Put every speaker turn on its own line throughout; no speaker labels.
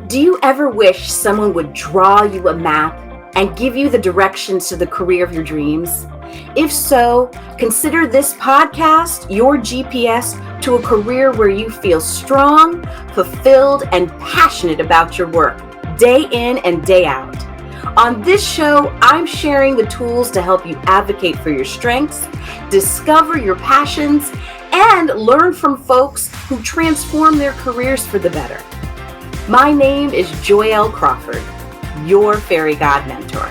Do you ever wish someone would draw you a map and give you the directions to the career of your dreams? If so, consider this podcast your GPS to a career where you feel strong, fulfilled, and passionate about your work, day in and day out. On this show, I'm sharing the tools to help you advocate for your strengths, discover your passions, and learn from folks who transform their careers for the better. My name is Joyel Crawford, your fairy god mentor.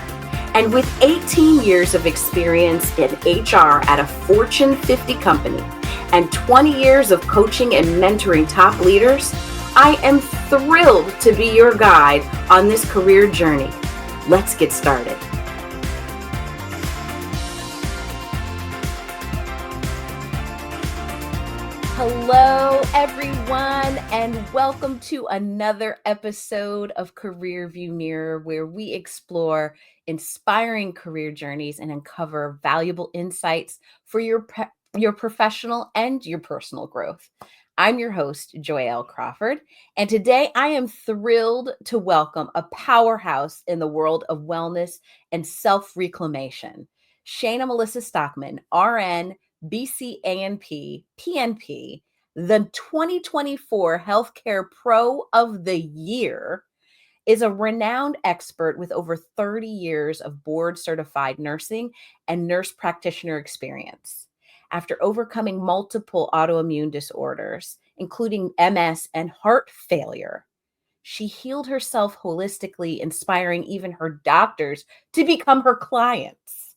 And with 18 years of experience in HR at a Fortune 50 company and 20 years of coaching and mentoring top leaders, I am thrilled to be your guide on this career journey. Let's get started. Hello, everyone, and welcome to another episode of Career View Mirror, where we explore inspiring career journeys and uncover valuable insights for your professional and your personal growth. I'm your host, Joyel Crawford, and today I am thrilled to welcome a powerhouse in the world of wellness and self-reclamation, Shayna Melissa Stockman, RN, BC-ANP, PNP, the 2024 Healthcare Pro of the Year, is a renowned expert with over 30 years of board-certified nursing and nurse practitioner experience. After overcoming multiple autoimmune disorders, including MS and heart failure, she healed herself holistically, inspiring even her doctors to become her clients.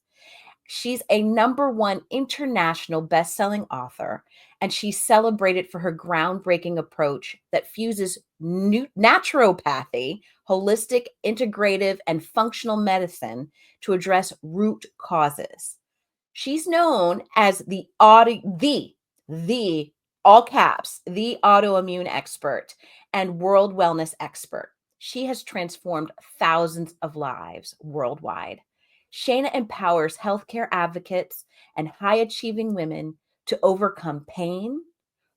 She's a #1 international best-selling author, and she's celebrated for her groundbreaking approach that fuses naturopathy, holistic, integrative, and functional medicine to address root causes. She's known as the all caps, the autoimmune expert and world wellness expert. She has transformed thousands of lives worldwide. Shayna empowers healthcare advocates and high-achieving women to overcome pain,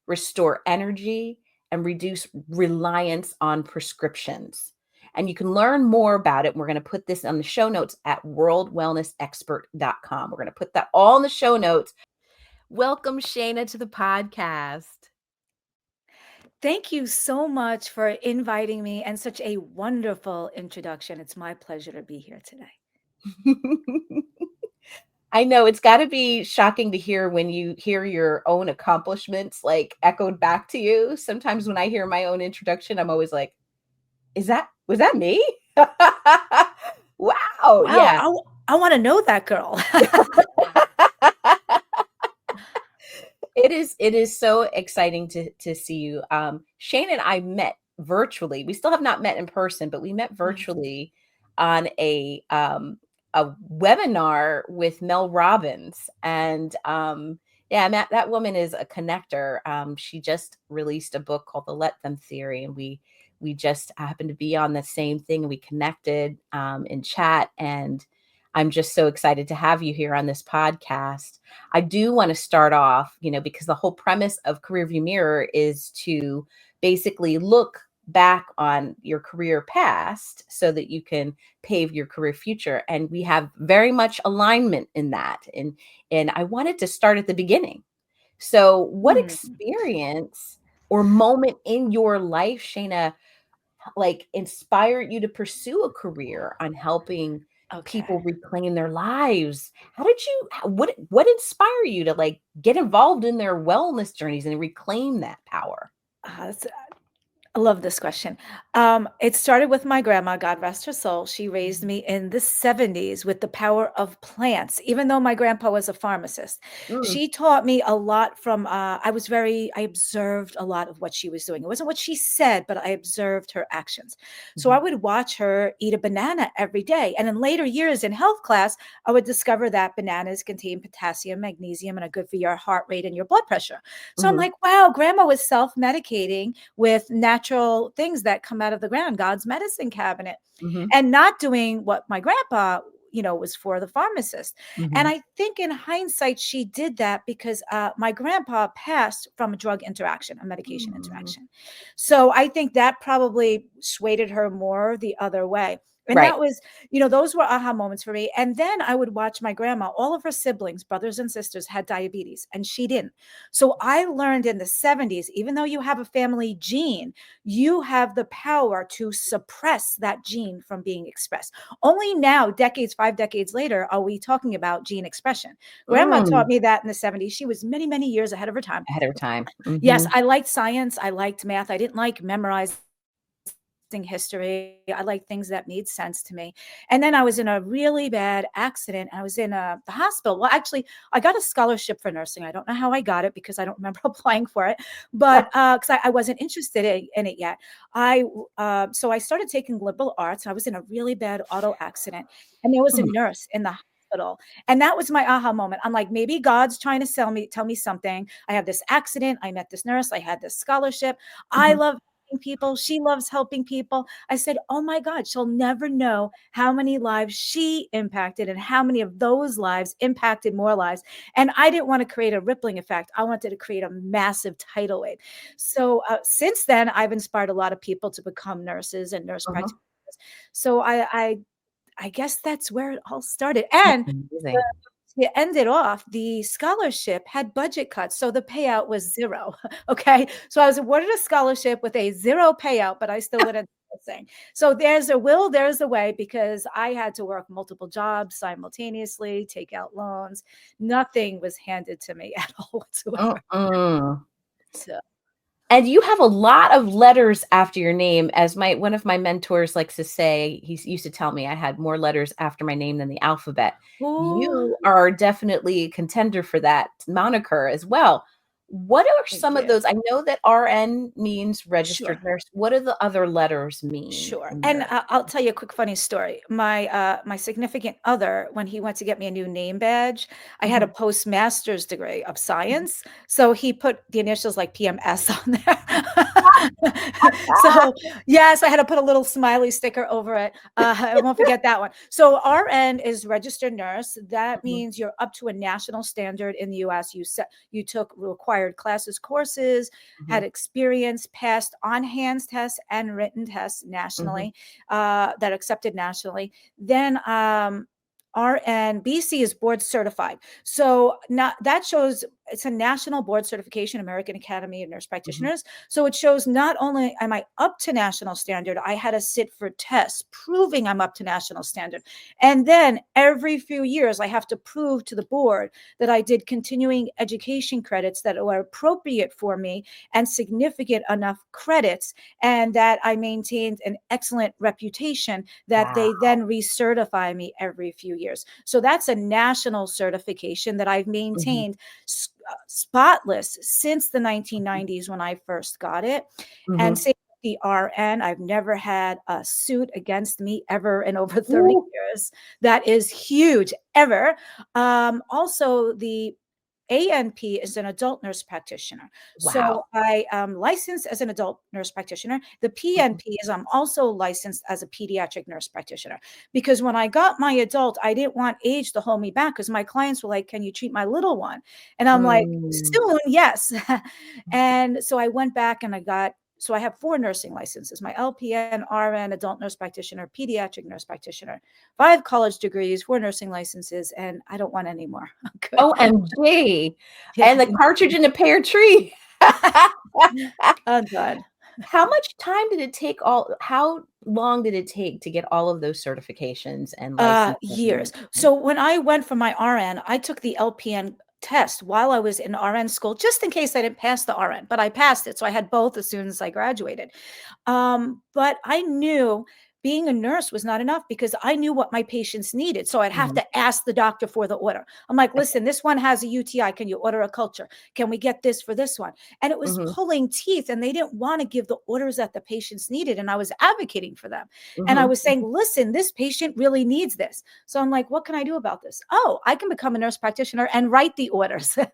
restore energy, and reduce reliance on prescriptions. And you can learn more about it. We're going to put this on the show notes at worldwellnessexpert.com. We're going to put that all in the show notes. Welcome, Shayna, to the podcast.
Thank you so much for inviting me and such a wonderful introduction. It's my pleasure to be here today.
I know it's got to be shocking to hear when you hear your own accomplishments like echoed back to you. Sometimes when I hear my own introduction, I'm always like, was that me? Wow. Yeah.
I want to know that girl.
It is so exciting to see you. Shane and I met virtually. We still have not met in person, but we met virtually on a webinar with Mel Robbins. And that woman is a connector. She just released a book called The Let Them Theory, and we just happened to be on the same thing, and we connected in chat. And I'm just so excited to have you here on this podcast. I do want to start off, because the whole premise of Career View Mirror is to basically look back on your career past so that you can pave your career future. And we have very much alignment in that. And I wanted to start at the beginning. So what experience or moment in your life, Shayna, inspired you to pursue a career on helping people reclaim their lives? What inspired you to get involved in their wellness journeys and reclaim that power?
I love this question. It started with my grandma, God rest her soul. She raised me in the 70s with the power of plants, even though my grandpa was a pharmacist. She taught me a lot from, I observed a lot of what she was doing. It wasn't what she said, but I observed her actions. So I would watch her eat a banana every day. And in later years in health class, I would discover that bananas contain potassium, magnesium, and are good for your heart rate and your blood pressure. So I'm like, wow, grandma was self-medicating with natural things that come out of the ground, God's medicine cabinet, and not doing what my grandpa was for the pharmacist. And
Mhm.
I think in hindsight, she did that because my grandpa passed from a drug interaction, a medication
Mm.
interaction. So I think that probably swayed her more the other way. And
Right.
that was, those were aha moments for me. And then I would watch my grandma, all of her siblings, brothers and sisters had diabetes, and she didn't. So I learned in the 70s, even though you have a family gene, you have the power to suppress that gene from being expressed. Only now, 5 decades later, are we talking about gene expression. Grandma taught
Mm.
me that in the 70s. She was many, many years ahead of her time.
Ahead of time.
Yes,
Mhm.
I liked science. I liked math. I didn't like memorizing history. I like things that made sense to me. And then I was in a really bad accident. I was in the hospital. Well, actually, I got a scholarship for nursing. I don't know how I got it because I don't remember applying for it, but because I wasn't interested in it yet. So I started taking liberal arts. I was in a really bad auto accident, and there was a
Mm.
nurse in the hospital, and that was my aha moment. I'm like, maybe God's trying to tell me something. I have this accident. I met this nurse. I had this scholarship. I
Mhm.
love people. She loves helping people. I said, oh my God, she'll never know how many lives she impacted and how many of those lives impacted more lives. And I didn't want to create a rippling effect. I wanted to create a massive tidal wave. So since then, I've inspired a lot of people to become nurses and nurse
Mhm.
practitioners. So I guess that's where it all started.
That's
And
amazing.
to end it off, the scholarship had budget cuts, so the payout was zero. Okay, so I was awarded a scholarship with a zero payout, but I still went into nursing. So there's a will, there's a way, because I had to work multiple jobs simultaneously, take out loans. Nothing was handed to me at all whatsoever.
Mm-mm.
So,
And you have a lot of letters after your name, as my one of my mentors likes to say. He used to tell me I had more letters after my name than the alphabet.
oh,
You are definitely a contender for that moniker as well. What are
thank
some of
you.
those? I know that RN means registered
Sure.
nurse. What do the other letters mean
Sure.
in
And
there?
I'll tell you a quick funny story. My significant other, when he went to get me a new name badge, I had a
Mhm.
postmaster's degree of
Mhm.
science. So he put the initials like PMS on there. So yes, I had to put a little smiley sticker over it. I won't forget that one. So RN is registered nurse. That
Mhm.
means you're up to a national standard in the US. You took required classes, courses, had
Mhm.
experience, passed on hands tests and written tests
Mhm.
nationally, that are accepted nationally. Then RN BC is board certified. So not that shows it's a national board certification, American Academy of Nurse
Mhm.
Practitioners. So it shows not only am I up to national standard, I had to sit for tests proving I'm up to national standard. And then every few years, I have to prove to the board that I did continuing education credits that were appropriate for me and significant enough credits, and that I maintained an excellent reputation that
Wow.
they then recertify me every few years. So that's a national certification that I've
Mhm.
maintained spotless since the
Mhm.
1990s when I first got it. And
Mhm.
same with the RN, I've never had a suit against me ever in over 30
Ooh,
years. That is huge, ever. Also, the ANP is an adult nurse practitioner.
wow.
So I am licensed as an adult nurse practitioner. The
Mhm.
PNP is I'm also licensed as a pediatric nurse practitioner, because when I got my adult, I didn't want age to hold me back because my clients were like, can you treat my little one? And I'm like,
Mm.
soon, yes. And so I went back and so I have 4 nursing licenses, my LPN, RN, adult nurse practitioner, pediatric nurse practitioner, 5 college degrees, 4 nursing licenses, and I don't want any more. I'm good.
OMG.
Yeah,
And the
thank
cartridge
you.
in the pear tree.
I'm done.
How much time did it take how long did it take to get all of those certifications and licensing?
Years. So when I went for my RN, I took the LPN test while I was in RN school, just in case I didn't pass the RN, but I passed it. So I had both as soon as I graduated. But I knew being a nurse was not enough because I knew what my patients needed. So I'd have
Mhm.
to ask the doctor for the order. I'm like,
Okay.
listen, this one has a UTI. Can you order a culture? Can we get this for this one? And it was
Mhm.
pulling teeth, and they didn't want to give the orders that the patients needed. And I was advocating for them. And I
Mhm.
was saying, listen, this patient really needs this. So I'm like, what can I do about this? Oh, I can become a nurse practitioner and write the orders. So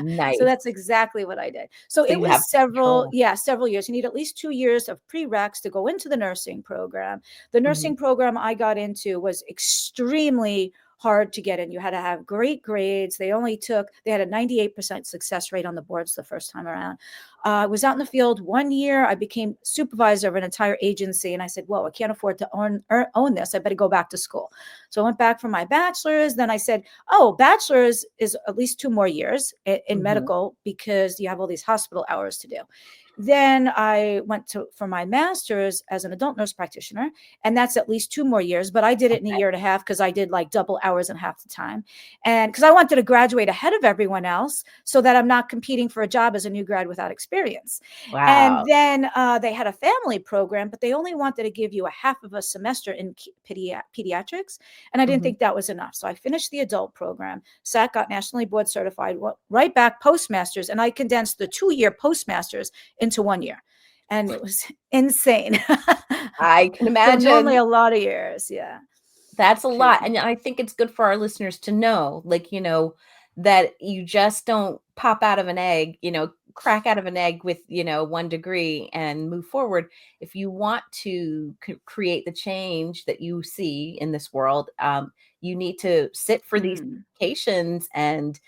Nice.
that's exactly what I did. So
So
it
you have
was several,
control.
yeah, several years. You need at least 2 years of prereqs to go into the nursing program. The nursing program I got into was extremely hard to get in. You had to have great grades. They had a 98% success rate on the boards the first time around. I was out in the field 1 year. I became supervisor of an entire agency. And I said, whoa, I can't afford to own this. I better go back to school. So I went back for my bachelor's. Then I said, oh, bachelor's is at least 2 more years in medical, because you have all these hospital hours to do. Then I went for my master's as an adult nurse practitioner, and that's at least 2 more years, but I did it in a year and a half because I did like double hours and half the time. And because I wanted to graduate ahead of everyone else so that I'm not competing for a job as a new grad without experience. And
Wow.
then they had a family program, but they only wanted to give you a half of a semester in pediatrics. And I didn't think that was enough. So I finished the adult program, got nationally board certified, right back postmasters, and I condensed the 2-year postmasters into 1 year. And it was insane.
I can
So normally
imagine.
a lot of years. Yeah.
That's a lot.
Crazy.
And I think it's good for our listeners to know, like, that you just don't pop out of an egg, crack out of an egg with, 1 degree and move forward. If you want to create the change that you see in this world, you need to sit for these certifications and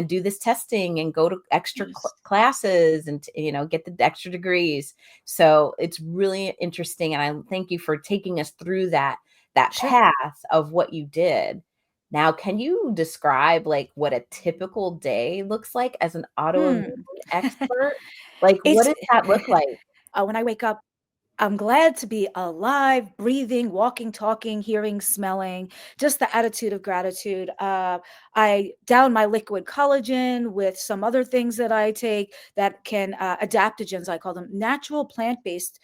do this testing and go to extra classes and, get the extra degrees. So it's really interesting. And I thank you for taking us through that
Sure.
path of what you did. Now, can you describe like what a typical day looks like as an autoimmune expert? Like, what
It's
does that look like?
when I wake up, I'm glad to be alive, breathing, walking, talking, hearing, smelling, just the attitude of gratitude. I down my liquid collagen with some other things that I take that can adaptogens, I call them, natural plant-based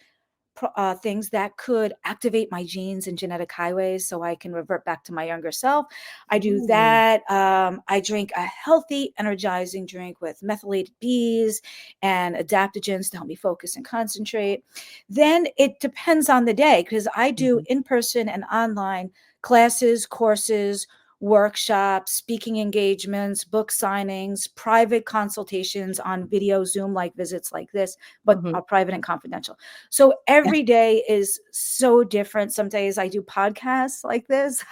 things that could activate my genes and genetic highways so I can revert back to my younger self. I do
Ooh.
that. I drink a healthy, energizing drink with methylated bees and adaptogens to help me focus and concentrate. Then it depends on the day, because I do in-person and online classes, courses, workshops, speaking engagements, book signings, private consultations on video, Zoom-like visits like this, but are private and confidential. So every day is so different. Some days I do podcasts like this,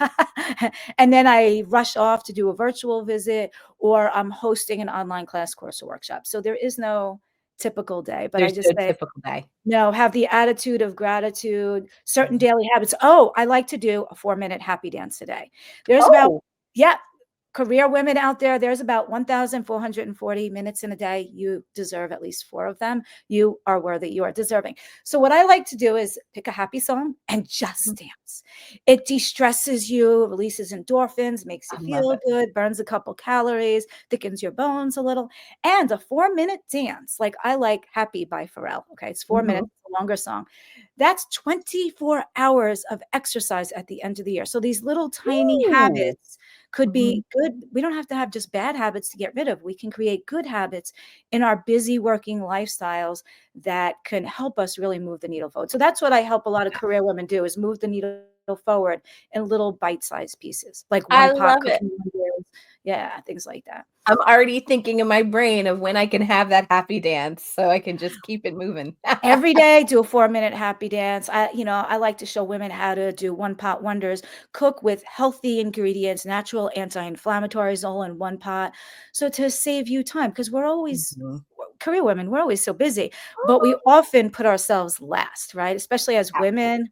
and then I rush off to do a virtual visit, or I'm hosting an online class, course, or workshop. So there is no typical day, but I
There's no
just say,
typical day.
no, have the attitude of gratitude, certain daily habits. Oh, I like to do a 4-minute happy dance a day. There's about,
Oh.
yeah, career women out there, there's about 1,440 minutes in a day. You deserve at least 4 of them. You are worthy. You are deserving. So what I like to do is pick a happy song and just dance. It de-stresses you, releases endorphins, makes you
I love
feel
it.
good, burns a couple calories, thickens your bones a little. And a 4-minute dance, like I like Happy by Pharrell. Okay, it's 4 minutes, a longer song. That's 24 hours of exercise at the end of the year. So these little tiny
Ooh.
habits could be good. We don't have to have just bad habits to get rid of. We can create good habits in our busy working lifestyles that can help us really move the needle forward. So that's what I help a lot of career women do, is move the needle forward in little bite-sized pieces, like
I
1 pot
love it.
cooking meals. Yeah, things like that.
I'm already thinking in my brain of when I can have that happy dance so I can just keep it moving.
Every day, do a 4-minute happy dance. I like to show women how to do 1-pot wonders, cook with healthy ingredients, natural anti-inflammatories all in 1 pot. So to save you time, because we're always, career women, we're always so busy, but we often put ourselves last, right? Especially as
Absolutely.
women.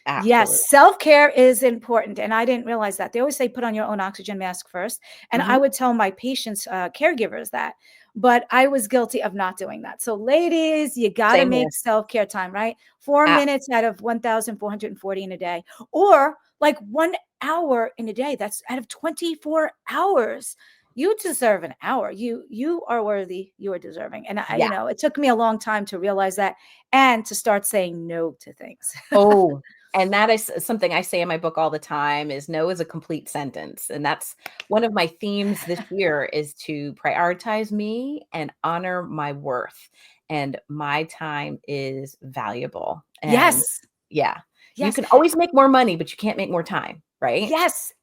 Absolutely.
Yes, self-care is important, and I didn't realize that. They always say put on your own oxygen mask first, and I would tell my patients, caregivers that, but I was guilty of not doing that. So ladies, you gotta
Same here.
make self-care time, right? 4
Ab
minutes out of 1,440 in a day, or like 1 hour in a day. That's out of 24 hours. You deserve an hour. You are worthy. You are deserving. And
Yeah.
it took me a long time to realize that and to start saying no to things.
Oh, and that is something I say in my book all the time, is no is a complete sentence. And that's one of my themes this year, is to prioritize me and honor my worth. And my time is valuable. And
Yes.
yeah, you
Yes.
can always make more money, but you can't make more time, right?
Yes.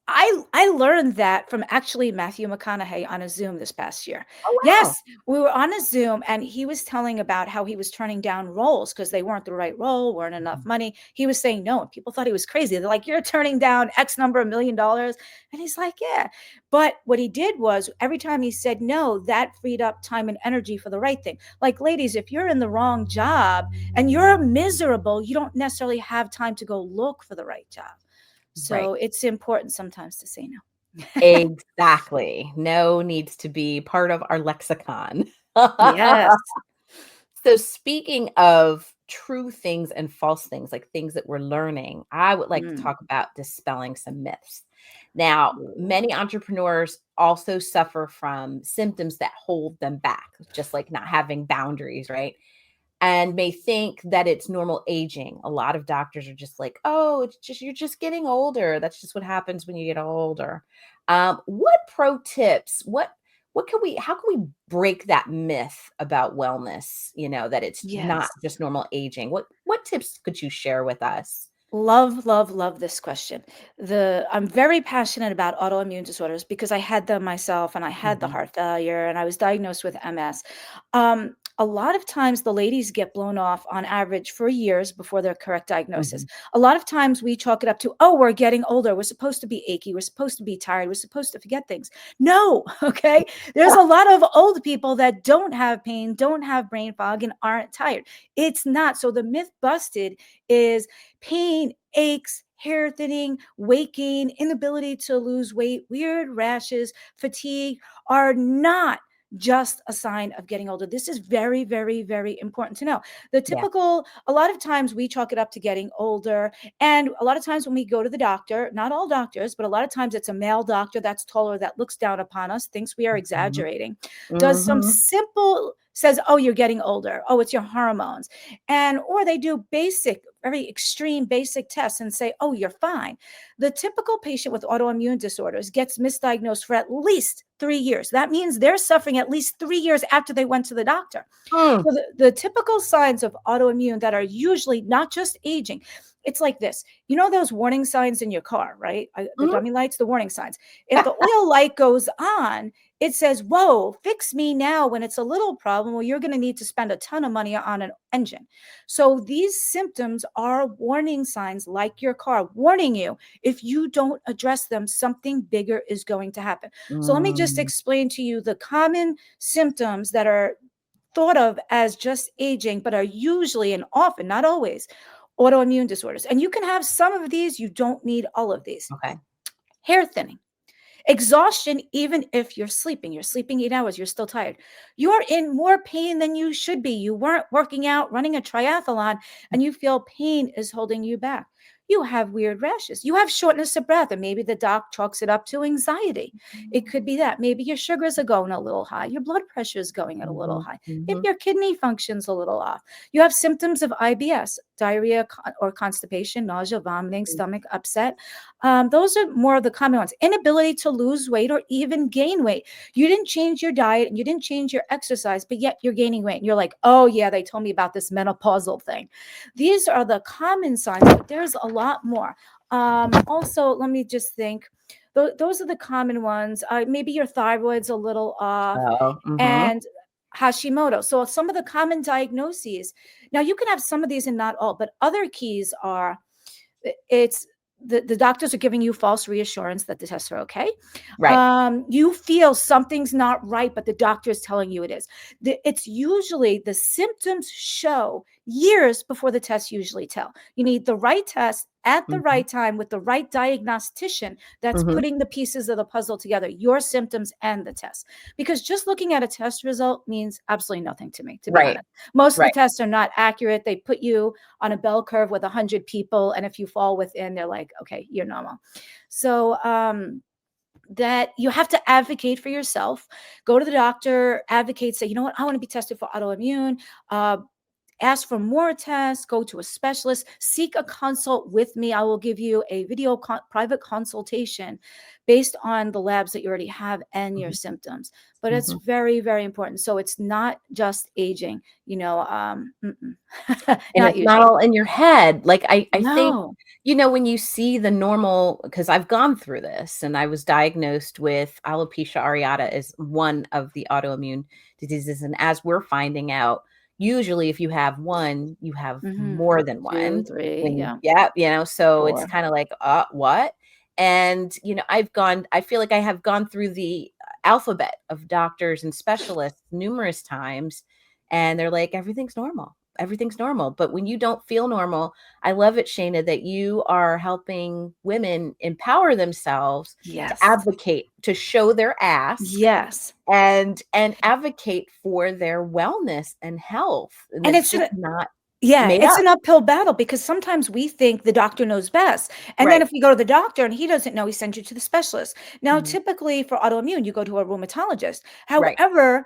I learned that from actually Matthew McConaughey on a Zoom this past year.
Oh, wow.
Yes, we were on a Zoom and he was telling about how he was turning down roles because they weren't the right role, weren't enough
Mhm.
money. He was saying no, and people thought he was crazy. They're like, "You're turning down X number of $1 million." And he's like, "Yeah." But what he did was every time he said no, that freed up time and energy for the right thing. Like, ladies, if you're in the wrong job and you're miserable, you don't necessarily have time to go look for the right job.
Right.
So it's important sometimes to say no.
Exactly. No needs to be part of our lexicon.
Yes.
So speaking of true things and false things, like things that we're learning, I would like to
Mm.
talk about dispelling some myths. Now,
Ooh.
many entrepreneurs also suffer from symptoms that hold them back, just like not having boundaries, right? And may think that it's normal aging. A lot of doctors are just like, "Oh, it's just you're just getting older. That's just what happens when you get older." What pro tips? What can we? How can we break that myth about wellness? That it's not
Yes.
just normal aging. What tips could you share with us?
Love, love, love this question. I'm very passionate about autoimmune disorders because I had them myself and I had the
Mhm,
heart failure and I was diagnosed with MS. A lot of times the ladies get blown off on average for years before their correct diagnosis.
mhm.
A lot of times we chalk it up to, oh, we're getting older. We're supposed to be achy. We're supposed to be tired. We're supposed to forget things. No, okay. There's a lot of old people that don't have pain, don't have brain fog, and aren't tired. It's not. So the myth busted is pain, aches, hair thinning, weight gain, inability to lose weight, weird rashes, fatigue are not just a sign of getting older. This is very, very, very important to know.
Yeah.
A lot of times we chalk it up to getting older. And a lot of times when we go to the doctor, not all doctors, but a lot of times it's a male doctor that's taller that looks down upon us, thinks we are
Mhm,
exaggerating, does some
mhm.
simple, says, oh, you're getting older. Oh, it's your hormones. And, or they do basic, very extreme basic tests and say, oh, you're fine. The typical patient with autoimmune disorders gets misdiagnosed for at least 3 years. That means they're suffering at least 3 years after they went to the doctor.
Mm,
So the typical signs of autoimmune that are usually not just aging, it's like this. You know those warning signs in your car, right? The
mhm.
dummy lights, the warning signs. If the oil light goes on, it says, whoa, fix me now when it's a little problem, or you're going to need to spend a ton of money on an engine. So these symptoms are warning signs like your car warning you if you don't address them, something bigger is going to happen. So let me just
Mm,
explain to you the common symptoms that are thought of as just aging, but are usually and often, not always, autoimmune disorders. And you can have some of these, you don't need all of these.
okay.
Hair thinning. Exhaustion, even if you're sleeping 8 hours, you're still tired. You're in more pain than you should be. You weren't working out, running a triathlon, and you feel pain is holding you back. You have weird rashes. You have shortness of breath, and maybe the doc chalks it up to anxiety. It could be that. Maybe your sugars are going a little high. Your blood pressure is going at a little
Mhm,
high. Maybe
mhm.
your kidney functions a little off. You have symptoms of IBS, diarrhea or constipation, nausea, vomiting, stomach upset. Those are more of the common ones. Inability to lose weight or even gain weight. You didn't change your diet and you didn't change your exercise, but yet you're gaining weight. And you're like, oh, yeah, they told me about this menopausal thing. These are the common signs, but there's a lot more. Also, let me just think. Those are the common ones. Maybe your thyroid's a little off
Oh, mhm.
and Hashimoto. So some of the common diagnoses. Now you can have some of these and not all, but other keys are it's the doctors are giving you false reassurance that the tests are okay.
Right.
You feel something's not right, but the doctor is telling you it is. It's usually the symptoms show years before the tests usually tell. You need the right test at the
Mhm,
right time with the right diagnostician that's
mhm.
putting the pieces of the puzzle together, your symptoms and the test. Because just looking at a test result means absolutely nothing to me, to be
Right,
honest. Most of the
right.
tests are not accurate. They put you on a bell curve with 100 people, and if you fall within, they're like, okay, you're normal. So that you have to advocate for yourself. Go to the doctor, advocate, say, you know what, I want to be tested for autoimmune. uh, ask for more tests, go to a specialist, seek a consult with me. I will give you a video private consultation based on the labs that you already have and your symptoms. But it's very, very important. So it's not just aging,
And
not
it's not
usually.
all in your head. Like I think,
No.
when you see the normal, because I've gone through this and I was diagnosed with alopecia areata as one of the autoimmune diseases. And as we're finding out, usually if you have one, you have more than
2,
one.
3,
And
yeah,
yeah, so it's
4.
kind of like, what? And, I feel like I have gone through the alphabet of doctors and specialists numerous times, and they're like, everything's normal. Everything's normal. But when you don't feel normal, I love it, Shayna, that you are helping women empower themselves to
Yes.
advocate, to show their ass
Yes.
and advocate for their wellness and health. And
And
it's
it's
just not made
it's
up.
an uphill battle because sometimes we think the doctor knows best. And then
Right.
if we go to the doctor and he doesn't know, he sends you to the specialist. Now,
Mhm.
typically for autoimmune, you go to a rheumatologist.
Right.
However,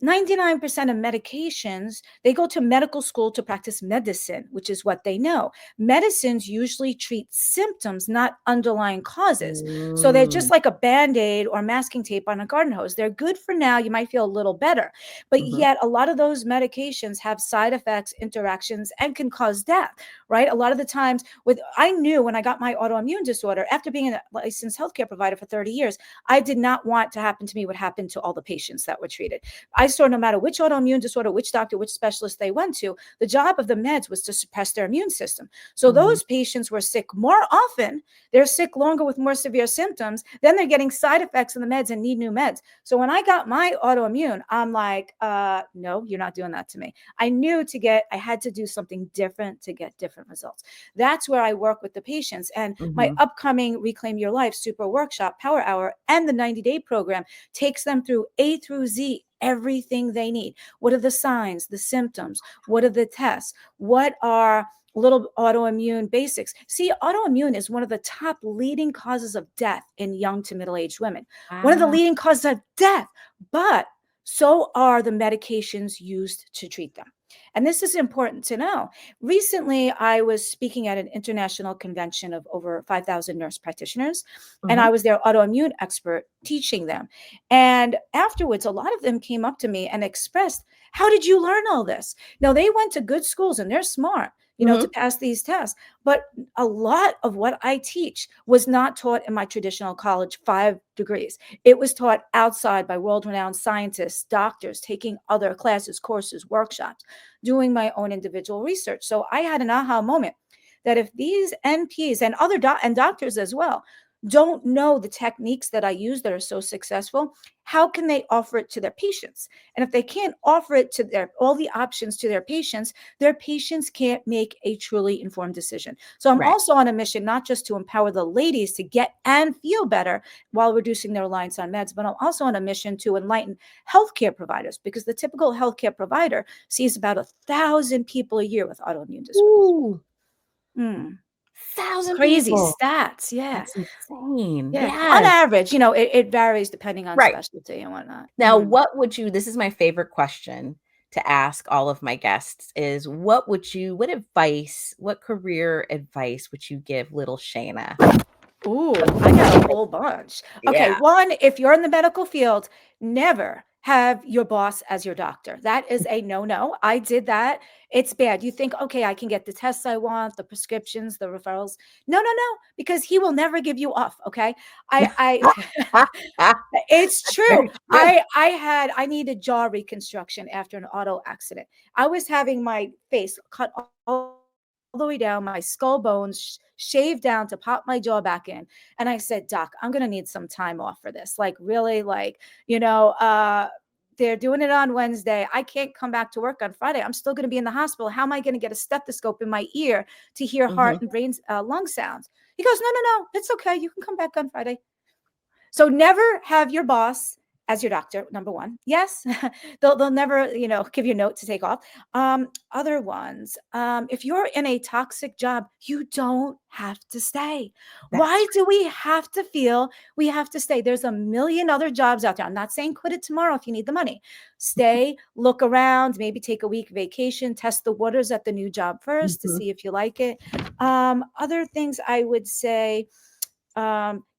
99% of medications, they go to medical school to practice medicine, which is what they know. Medicines usually treat symptoms, not underlying causes. So they're just
Mm.
like a band-aid or masking tape on a garden hose. They're good for now. You might feel a little better. But
Mhm.
yet a lot of those medications have side effects, interactions, and can cause death, right? A lot of the times I knew when I got my autoimmune disorder, after being a licensed healthcare provider for 30 years, I did not want to happen to me what happened to all the patients that were treated. I saw no matter which autoimmune disorder, which doctor, which specialist they went to, the job of the meds was to suppress their immune system. So
Mhm.
those patients were sick more often. They're sick longer with more severe symptoms. Then they're getting side effects in the meds and need new meds. So when I got my autoimmune, I'm like, no, you're not doing that to me. I knew I had to do something different to get different results. That's where I work with the patients. And my
Mhm.
upcoming Reclaim Your Life Super Workshop, Power Hour, and the 90-day program takes them through A through Z, everything they need. What are the signs, the symptoms? What are the tests? What are little autoimmune basics? See, autoimmune is one of the top leading causes of death in young to middle-aged women. One of the
Wow.
leading causes of death, but so are the medications used to treat them. And this is important to know. Recently, I was speaking at an international convention of over 5,000 nurse practitioners, and
Mhm.
I was their autoimmune expert teaching them. And afterwards, a lot of them came up to me and expressed, how did you learn all this? Now, they went to good schools and they're smart, to
Mhm.
pass these tests. But a lot of what I teach was not taught in my traditional college 5 degrees. It was taught outside by world-renowned scientists, doctors, taking other classes, courses, workshops, doing my own individual research. So I had an aha moment that if these NPs and other doctors as well don't know the techniques that I use that are so successful, how can they offer it to their patients? And if they can't offer it to all the options to their patients can't make a truly informed decision. So I'm
Right.
also on a mission, not just to empower the ladies to get and feel better while reducing their reliance on meds, but I'm also on a mission to enlighten healthcare providers, because the typical healthcare provider sees about 1,000 people a year with autoimmune disorders.
Ooh,
Mm.
1,000
Crazy
people.
stats. Yeah.
That's insane.
Yeah. On
Yes.
average, it varies depending on
Right.
specialty and whatnot.
Now, this is my favorite question to ask all of my guests is what career advice would you give little Shayna?
Ooh, I got a whole bunch. Okay,
Yeah.
one, if you're in the medical field, never have your boss as your doctor. That is a no-no. I did that. It's bad. You think, okay, I can get the tests I want, the prescriptions, the referrals. No, no, no, because he will never give you off. Okay. I it's true.
Very true.
I needed jaw reconstruction after an auto accident. I was having my face cut all the way down, my skull bones shaved down to pop my jaw back in. And I said, Doc, I'm gonna need some time off for this. Like, really, you know, uh, they're doing it on Wednesday. I can't come back to work on Friday. I'm still going to be in the hospital. How am I going to get a stethoscope in my ear to hear heart
Mhm.
and brain lung sounds? He goes, no, no, no, it's okay. You can come back on Friday. So never have your boss as your doctor, number one. Yes, they'll never, give you a note to take off. Other ones, if you're in a toxic job, you don't have to stay.
That's
Why do we have to feel we have to stay? There's a million other jobs out there. I'm not saying quit it tomorrow if you need the money. Stay, look around, maybe take a week vacation, test the waters at the new job
right.
first to see if you like it. Other things I would say,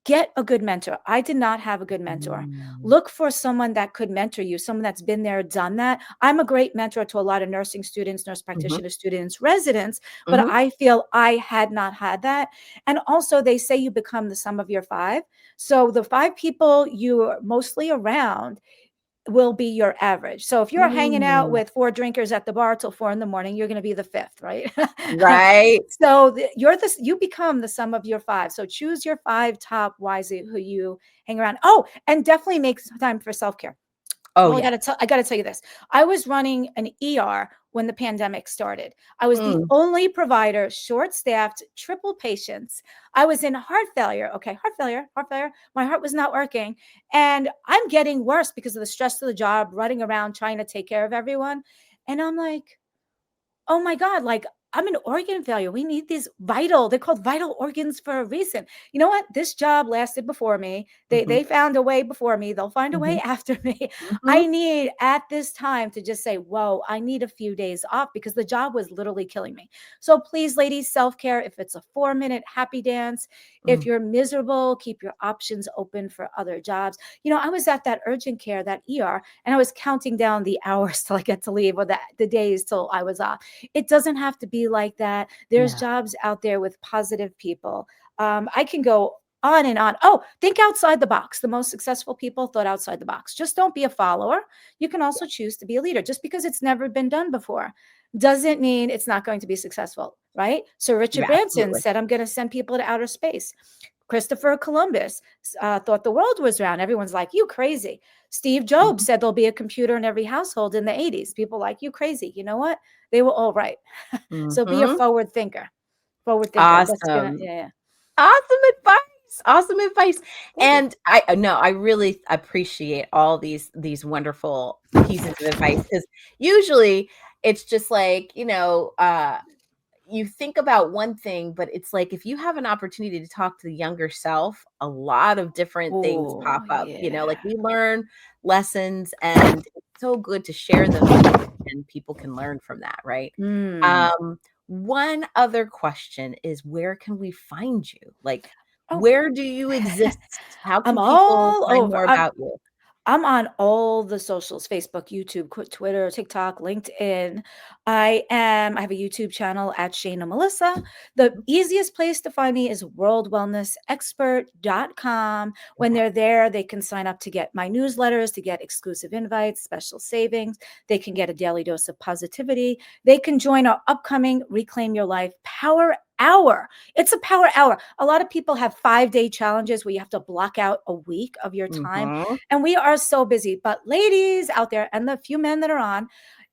get a good mentor. I did not have a good mentor.
Mm.
Look for someone that could mentor you, someone that's been there, done that. I'm a great mentor to a lot of nursing students, nurse
Mhm,
practitioner students, residents, but
mhm,
I feel I had not had that. And also, they say you become the sum of your five. So the five people you're mostly around will be your average. So if you're hanging out
mm.
with four drinkers at the bar till 4 a.m, you're going to be the fifth, right?
Right.
So you become the sum of your five. So choose your five top wisely who you hang around. Oh, and definitely make time for self-care.
Oh,
Well,
yeah.
I gotta tell you this. I was running an ER when the pandemic started. I was the
Mm,
only provider, short-staffed, triple patients. I was in heart failure. Okay, heart failure, heart failure. My heart was not working. And I'm getting worse because of the stress of the job, running around trying to take care of everyone. And I'm like, oh my God, like I'm an organ failure. We need these they're called vital organs for a reason. You know what? This job lasted before me.
mhm,
They found a way before me. They'll find a way
mhm,
after me.
mhm,
I need at this time to just say, whoa, I need a few days off because the job was literally killing me. So please, ladies, self-care. If it's a 4-minute happy dance, if
mm.
you're miserable, keep your options open for other jobs. I was at that urgent care, that ER, and I was counting down the hours till I get to leave or the days till I was off. It doesn't have to be like that. There's
No.
jobs out there with positive people. I can go on and on. Oh, think outside the box. The most successful people thought outside the box. Just don't be a follower. You can also choose to be a leader. Just because it's never been done before doesn't mean it's not going to be successful, right? So Richard
Yeah,
Branson
absolutely.
said, I'm going to send people to outer space. Christopher Columbus thought the world was round. Everyone's like, you crazy. Steve Jobs
Mhm,
said there'll be a computer in every household in the 80s. People like, you crazy. You know what? They were all right. So be a
mhm.
forward thinker. Forward thinker. That's gonna,
Awesome.
yeah, yeah.
Awesome advice. Awesome advice.
Thank you.
And I no, I really appreciate all these wonderful pieces of advice because usually it's just like, you think about one thing, but it's like if you have an opportunity to talk to the younger self, a lot of different things
Oh,
pop up, like
yeah.
we learn lessons and it's so good to share them and people can learn from that, right?
Mm.
One other question is where can we find you? Like,
Oh,
where do you exist? How
I'm
can people
all
find
over.
more about you?
I'm on all the socials, Facebook, YouTube, Twitter, TikTok, LinkedIn. I have a YouTube channel at Shayna Melissa. The easiest place to find me is worldwellnessexpert.com. When
Okay.
they're there, they can sign up to get my newsletters, to get exclusive invites, special savings. They can get a daily dose of positivity. They can join our upcoming Reclaim Your Life Power Hour. It's a power hour. A lot of people have 5-day challenges where you have to block out a week of your time,
Mhm.
and we are so busy. But ladies out there and the few men that are on,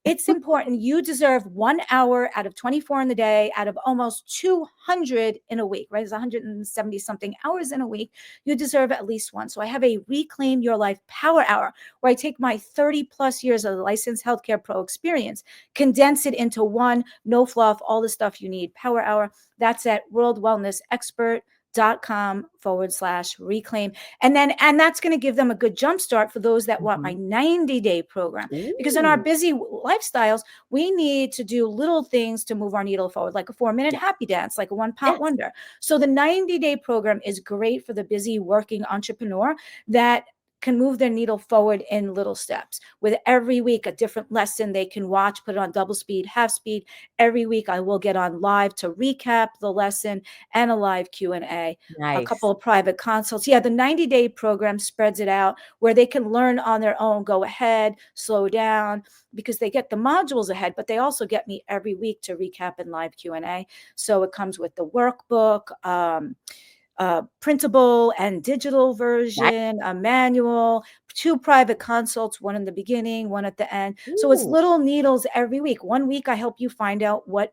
it's important. You deserve 1 hour out of 24 in the day, out of almost 200 in a week, right? It's 170 something hours in a week. You deserve at least one. So I have a Reclaim Your Life Power Hour where I take my 30 plus years of licensed healthcare pro experience, condense it into one, no fluff, all the stuff you need. Power Hour. That's at worldwellnessexpert.com/reclaim. And that's going to give them a good jump start for those that want my
Mhm.
90-day program. Because in our
Ooh,
busy lifestyles, we need to do little things to move our needle forward, like a 4-minute
yeah.
happy dance, like a one-pot
Yes.
wonder. So the 90-day program is great for the busy working entrepreneur that can move their needle forward in little steps. With every week a different lesson they can watch, put it on double speed, half speed. Every week I will get on live to recap the lesson and a live Q&A, a couple
Nice.
of private consults. Yeah, the 90-day program spreads it out where they can learn on their own, go ahead, slow down, because they get the modules ahead, but they also get me every week to recap and live Q&A. So it comes with the workbook, printable and digital
Nice.
version, a manual, 2 private consults, one in the beginning, one at the end. So it's
Ooh,
little needles every week. One week I help you find out what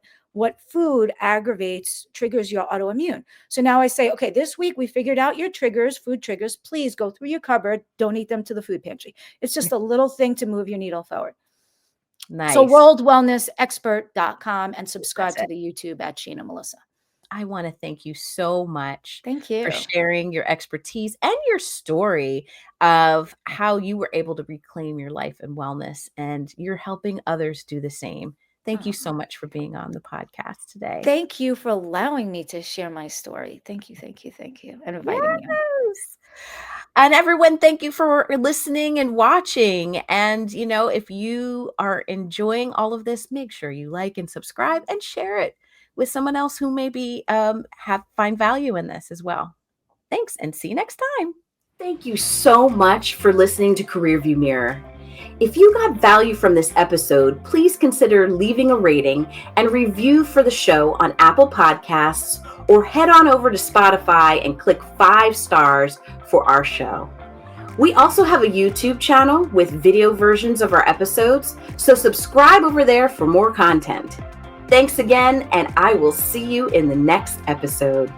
food aggravates, triggers your autoimmune. So now I say, okay, this week we figured out your triggers, food triggers. Please go through your cupboard, donate them to the food pantry. It's just a little thing to move your needle forward. So
nice.
worldwellnessexpert.com and subscribe
That's
to
it.
the YouTube at Shayna Melissa.
I want to thank you so much
Thank
for
you.
sharing your expertise and your story of how you were able to reclaim your life and wellness, and you're helping others do the same. Thank you so much for being on the podcast today.
Thank you for allowing me to share my story. Thank you, thank you, thank you, and inviting me on.
Yes. And everyone, thank you for listening and watching. And, if you are enjoying all of this, make sure you like and subscribe and share it with someone else who maybe find value in this as well. Thanks, and see you next time. Thank you so much for listening to Career View Mirror. If you got value from this episode, please consider leaving a rating and review for the show on Apple Podcasts, or head on over to Spotify and click 5 stars for our show. We also have a YouTube channel with video versions of our episodes, so subscribe over there for more content. Thanks again, and I will see you in the next episode.